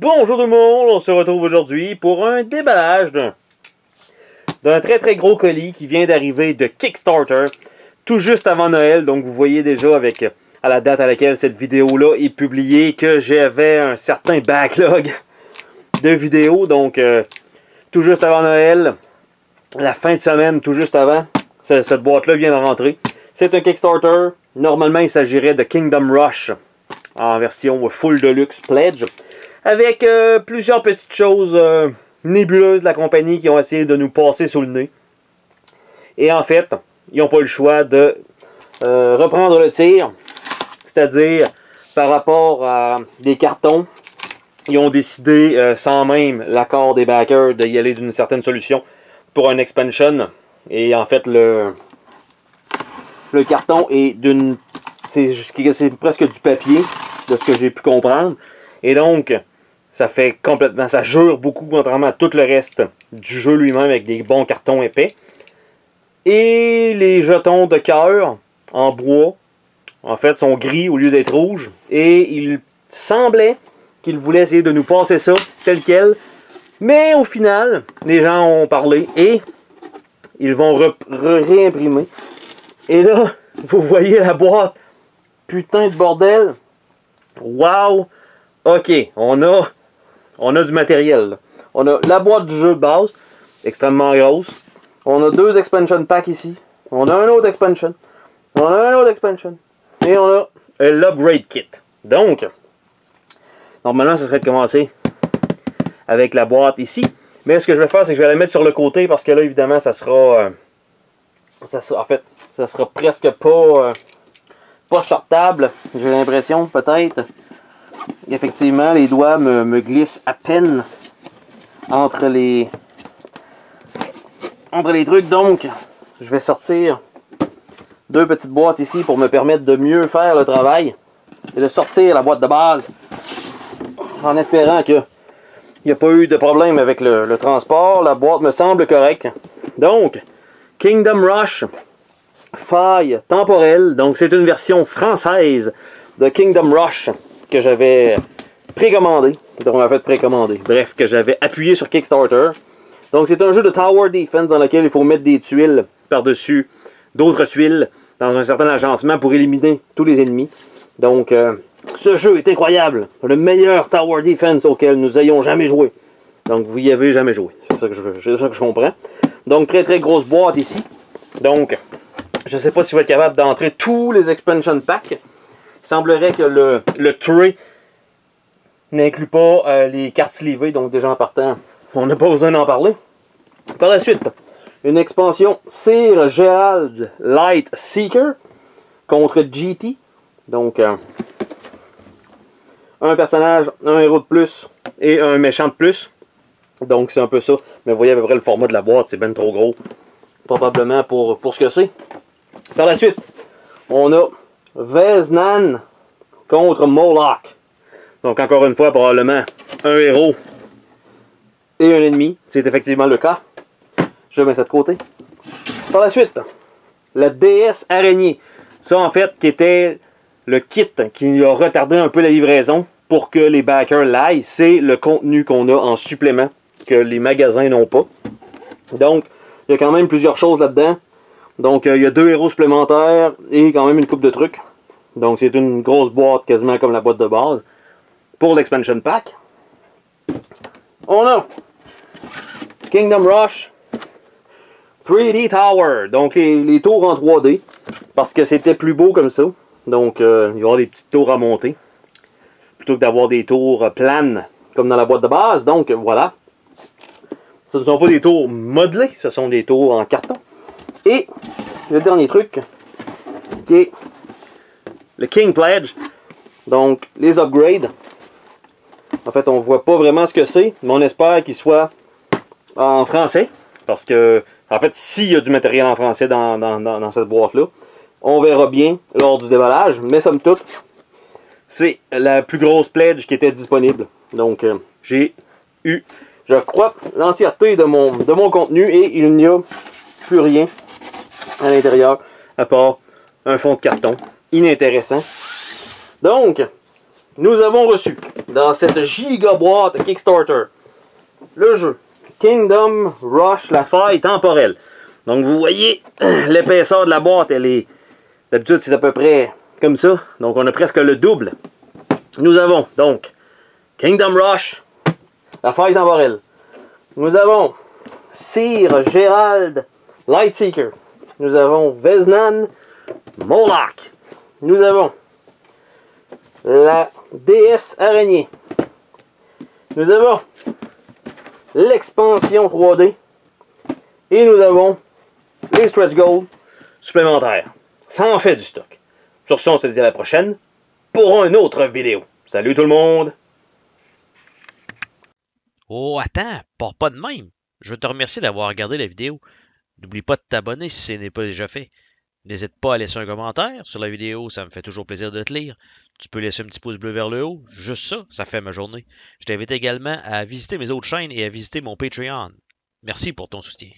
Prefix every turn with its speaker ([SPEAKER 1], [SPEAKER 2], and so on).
[SPEAKER 1] Bonjour tout le monde, on se retrouve aujourd'hui pour un déballage d'un très gros colis qui vient d'arriver de Kickstarter tout juste avant Noël. Donc vous voyez déjà avec à la date à laquelle cette vidéo-là est publiée que j'avais un certain backlog de vidéos. Donc tout juste avant Noël, la fin de semaine tout juste avant, cette boîte-là vient de rentrer. C'est un Kickstarter. Normalement il s'agirait de Kingdom Rush en version full deluxe pledge, avec plusieurs petites choses nébuleuses de la compagnie qui ont essayé de nous passer sous le nez. Et en fait, ils n'ont pas le choix de reprendre le tir, c'est-à-dire par rapport à des cartons, ils ont décidé, sans même l'accord des backers, d'y aller d'une certaine solution pour un expansion. Et en fait, le carton est d'une... c'est presque du papier, de ce que j'ai pu comprendre. Et donc, ça fait complètement... ça jure beaucoup, contrairement à tout le reste du jeu lui-même, avec des bons cartons épais. Et les jetons de cœur en bois, en fait, sont gris au lieu d'être rouges. Et il semblait qu'ils voulaient essayer de nous passer ça tel quel. Mais au final, les gens ont parlé et ils vont réimprimer. Et là, vous voyez la boîte. Putain de bordel. Wow. Ok, on a du matériel. Là. On a la boîte du jeu de base, extrêmement grosse. On a deux expansion packs ici. On a un autre expansion. On a un autre expansion. Et on a l'upgrade kit. Donc, normalement, ce serait de commencer avec la boîte ici. Mais ce que je vais faire, c'est que je vais la mettre sur le côté parce que là, évidemment, ça sera en fait, ça sera presque pas sortable. J'ai l'impression, peut-être. Effectivement, les doigts me glissent à peine entre les trucs. Donc, je vais sortir deux petites boîtes ici pour me permettre de mieux faire le travail et de sortir la boîte de base en espérant qu'il n'y a pas eu de problème avec le transport. La boîte me semble correcte. Donc, Kingdom Rush, faille temporelle. Donc, c'est une version française de Kingdom Rush que j'avais précommandé. En fait, précommandé. Bref, que j'avais appuyé sur Kickstarter. Donc, c'est un jeu de Tower Defense dans lequel il faut mettre des tuiles par-dessus d'autres tuiles dans un certain agencement pour éliminer tous les ennemis. Donc, ce jeu est incroyable. Le meilleur Tower Defense auquel nous ayons jamais joué. Donc, vous y avez jamais joué. C'est ça que je comprends. Donc, très grosse boîte ici. Donc, je ne sais pas si je vais être capable d'entrer tous les expansion packs. Il semblerait que le tray n'inclut pas les cartes slivées, donc déjà en partant, on n'a pas besoin d'en parler. Par la suite, une expansion Sir Gerald Light Seeker contre GT. Donc, un personnage, un héros de plus et un méchant de plus. Donc, c'est un peu ça. Mais vous voyez à peu près le format de la boîte, c'est ben trop gros. Probablement pour ce que c'est. Par la suite, on a Veznan contre Moloch. Donc encore une fois, probablement un héros et un ennemi. C'est effectivement le cas. Je mets ça de côté. Par la suite, la déesse araignée. Ça en fait qui était le kit qui a retardé un peu la livraison pour que les backers l'aillent. C'est le contenu qu'on a en supplément que les magasins n'ont pas. Donc, il y a quand même plusieurs choses là-dedans. Donc, il y a deux héros supplémentaires et quand même une coupe de trucs. Donc, c'est une grosse boîte, quasiment comme la boîte de base. Pour l'expansion pack, on a Kingdom Rush 3D Tower. Donc, les tours en 3D. Parce que c'était plus beau comme ça. Donc, il va y avoir des petites tours à monter. Plutôt que d'avoir des tours planes comme dans la boîte de base. Donc, voilà. Ce ne sont pas des tours modelés, ce sont des tours en carton. Et le dernier truc, qui est le King Pledge. Donc, les upgrades. En fait, on ne voit pas vraiment ce que c'est, mais on espère qu'il soit en français. Parce que, en fait, s'il y a du matériel en français dans cette boîte-là, on verra bien lors du déballage. Mais somme toute, c'est la plus grosse pledge qui était disponible. Donc, j'ai eu... je crois l'entièreté de mon contenu et il n'y a plus rien à l'intérieur à part un fond de carton inintéressant. Donc, nous avons reçu dans cette giga boîte Kickstarter, le jeu Kingdom Rush, la faille temporelle. Donc vous voyez, l'épaisseur de la boîte, elle est... D'habitude, c'est à peu près comme ça. Donc on a presque le double. Nous avons donc Kingdom Rush, la faille temporelle. Nous avons Sir Gerald Lightseeker. Nous avons Veznan Moloch. Nous avons la déesse araignée. Nous avons l'expansion 3D. Et nous avons les stretch goals supplémentaires. Ça en fait du stock. Sur ce, on se dit à la prochaine pour une autre vidéo. Salut tout le monde!
[SPEAKER 2] Oh, attends, pars pas de même. Je veux te remercier d'avoir regardé la vidéo. N'oublie pas de t'abonner si ce n'est pas déjà fait. N'hésite pas à laisser un commentaire sur la vidéo, ça me fait toujours plaisir de te lire. Tu peux laisser un petit pouce bleu vers le haut, juste ça, ça fait ma journée. Je t'invite également à visiter mes autres chaînes et à visiter mon Patreon. Merci pour ton soutien.